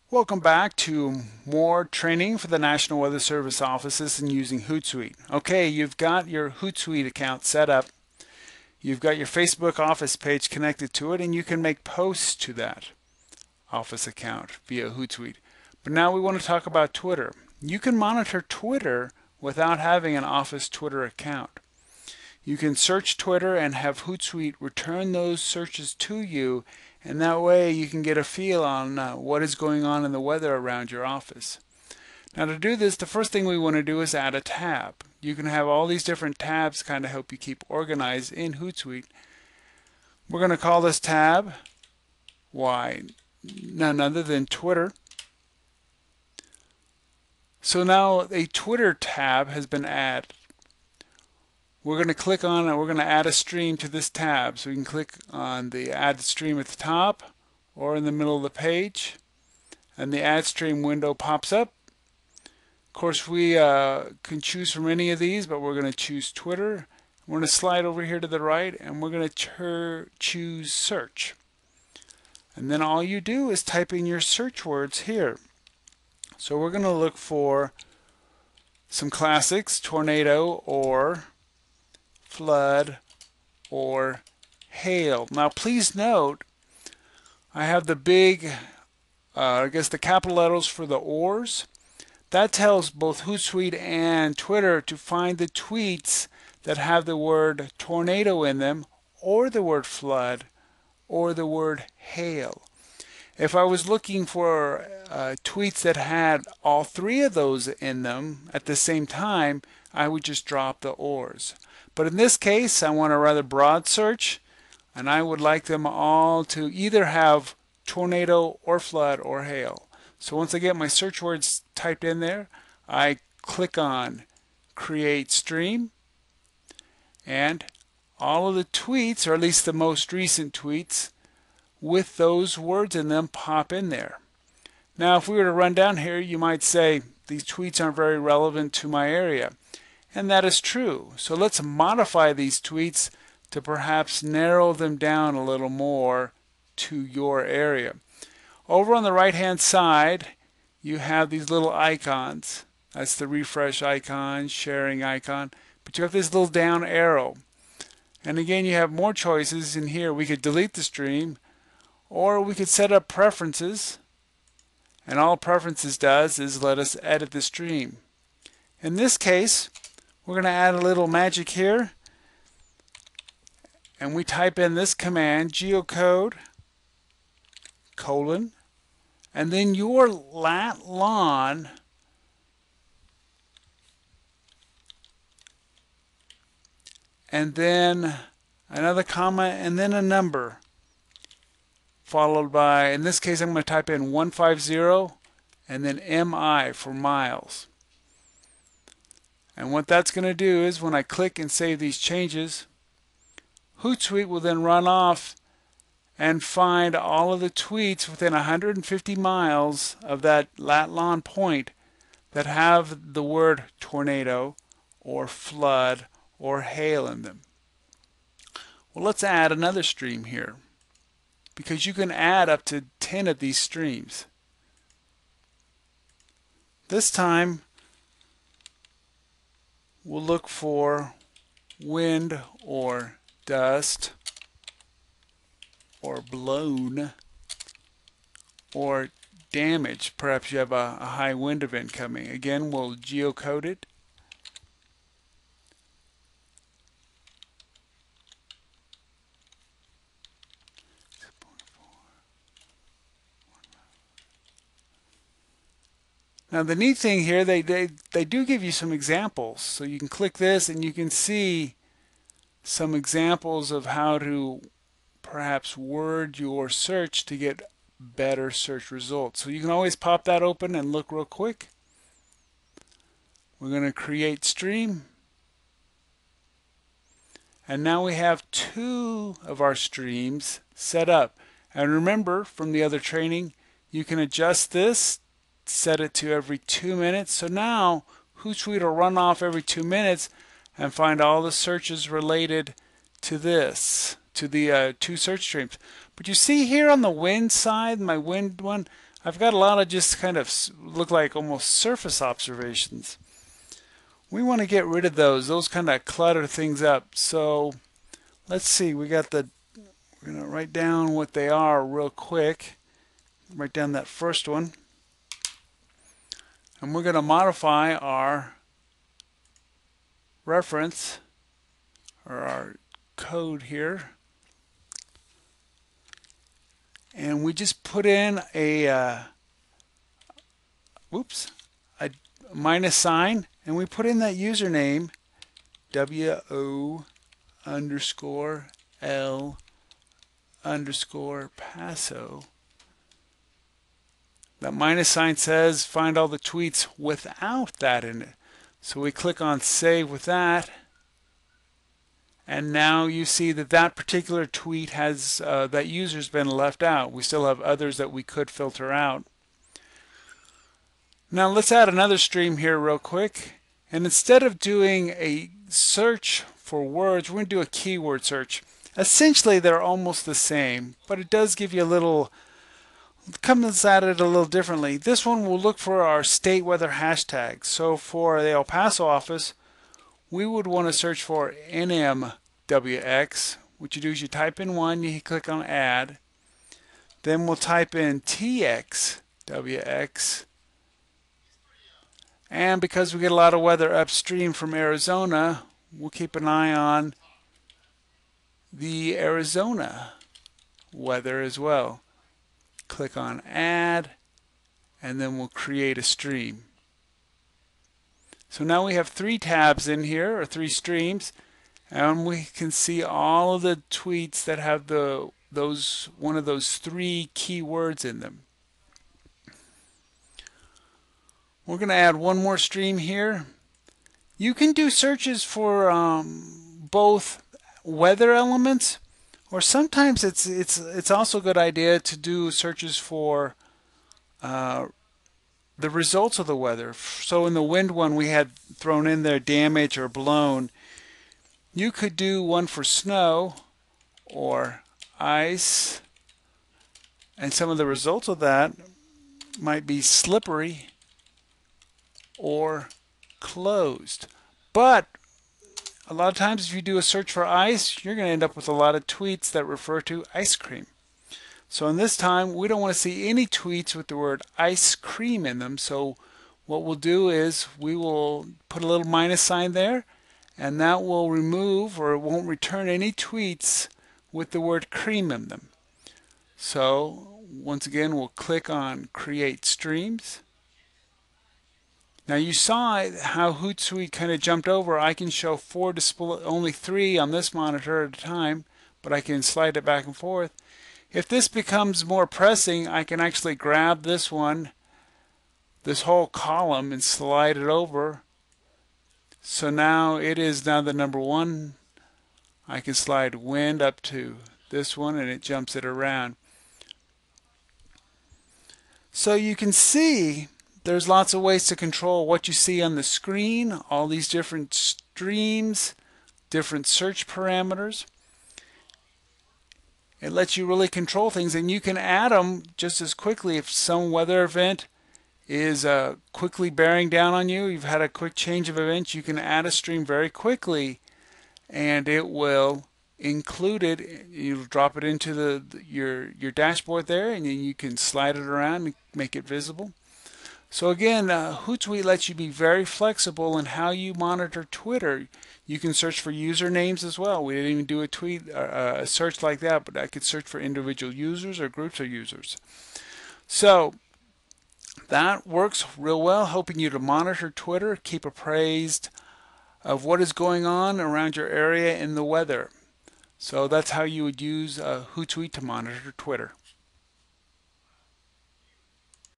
Welcome back to more training for the National Weather Service offices and using Hootsuite. Okay, you've got your Hootsuite account set up. You've got your Facebook office page connected to it, and you can make posts to that office account via Hootsuite. But now we want to talk about Twitter. You can monitor Twitter without having an office Twitter account. You can search Twitter and have Hootsuite return those searches to you, and that way you can get a feel on what is going on in the weather around your office. Now to do this, the first thing we want to do is add a tab. You can have all these different tabs kind of help you keep organized in Hootsuite. We're going to call this tab none other than Twitter. So now a Twitter tab has been added. We're going to click on it. We're going to add a stream to this tab. So we can click on the add stream at the top or in the middle of the page, and the add stream window pops up. Of course, we can choose from any of these, but we're going to choose Twitter. We're going to slide over here to the right, and we're going to choose search. And then all you do is type in your search words here. So we're going to look for some classics: tornado or flood or hail. Now please note I have the big I guess the capital letters for the ors. That tells both Hootsuite and Twitter to find the tweets that have the word tornado in them, or the word flood, or the word hail. If I was looking for tweets that had all three of those in them at the same time, I would just drop the ors. But in this case, I want a rather broad search, and I would like them all to either have tornado or flood or hail. So once I get my search words typed in there, I click on Create Stream, and all of the tweets, or at least the most recent tweets, with those words in them pop in there. Now if we were to run down here, you might say these tweets aren't very relevant to my area. And that is true. So let's modify these tweets to perhaps narrow them down a little more to your area. Over on the right hand side, you have these little icons. That's the refresh icon, sharing icon, but you have this little down arrow. And again, you have more choices in here. We could delete the stream, or we could set up preferences, and all preferences does is let us edit the stream. In this case, we're going to add a little magic here, and we type in this command, geocode, colon, and then your lat lon and then another comma and then a number, followed by, in this case I'm going to type in 150 and then MI for miles. And what that's going to do is when I click and save these changes, Hootsuite will then run off and find all of the tweets within 150 miles of that lat lon point that have the word tornado or flood or hail in them. Well, let's add another stream here, because you can add up to 10 of these streams. This time we'll look for wind or dust or blown or damage. Perhaps you have a high wind event coming. Again, we'll geocode it. Now the neat thing here, they do give you some examples. So you can click this and you can see some examples of how to perhaps word your search to get better search results. So you can always pop that open and look real quick. We're going to create stream. And now we have 2 of our streams set up. And remember from the other training, you can adjust this, set it to every 2 minutes. So now Hootsuite will run off every 2 minutes and find all the searches related to this, to the 2 search streams. But you see here on the wind side, my wind one, I've got a lot of just kind of look like almost surface observations. We want to get rid of those. Those kind of clutter things up. So let's see. We're going to write down what they are real quick. Write down that first one. And we're going to modify our reference or our code here. And we just put in a minus sign, and we put in that username WO_L_Paso. That minus sign says find all the tweets without that in it. So we click on save with that. And now you see that that particular tweet has, that user's been left out. We still have others that we could filter out. Now let's add another stream here real quick. And instead of doing a search for words, we're going to do a keyword search. Essentially, they're almost the same, but it does give you a little, comes at it a little differently. This one will look for our state weather hashtags. So for the El Paso office, we would want to search for NMWX. What you do is you type in one, you click on add. Then we'll type in TXWX. And because we get a lot of weather upstream from Arizona, we'll keep an eye on the Arizona weather as well. Click on add, and then we'll create a stream. So now we have 3 tabs in here, or 3 streams, and we can see all of the tweets that have one of those 3 keywords in them. We're going to add one more stream here. You can do searches for both weather elements, or sometimes it's also a good idea to do searches for the results of the weather. So in the wind one we had thrown in there damage or blown. You could do one for snow or ice, and some of the results of that might be slippery or closed. But a lot of times if you do a search for ice, you're going to end up with a lot of tweets that refer to ice cream. So in this time, we don't want to see any tweets with the word ice cream in them. So what we'll do is we will put a little minus sign there, and that will remove, or it won't return, any tweets with the word cream in them. So once again, we'll click on create streams. Now you saw how Hootsuite kind of jumped over. I can show 4 display, only 3 on this monitor at a time, but I can slide it back and forth. If this becomes more pressing, I can actually grab this one, this whole column, and slide it over. So now it is now the number 1. I can slide wind up to this one, and it jumps it around. So you can see there's lots of ways to control what you see on the screen, all these different streams, different search parameters. It lets you really control things, and you can add them just as quickly. If some weather event is quickly bearing down on you, you've had a quick change of events, you can add a stream very quickly, and it will include it. You'll drop it into your dashboard there, and then you can slide it around and make it visible. So again, Hootsuite lets you be very flexible in how you monitor Twitter. You can search for usernames as well. We didn't even do a search like that, but I could search for individual users or groups of users. So that works real well, helping you to monitor Twitter, keep appraised of what is going on around your area in the weather. So that's how you would use Hootsuite to monitor Twitter.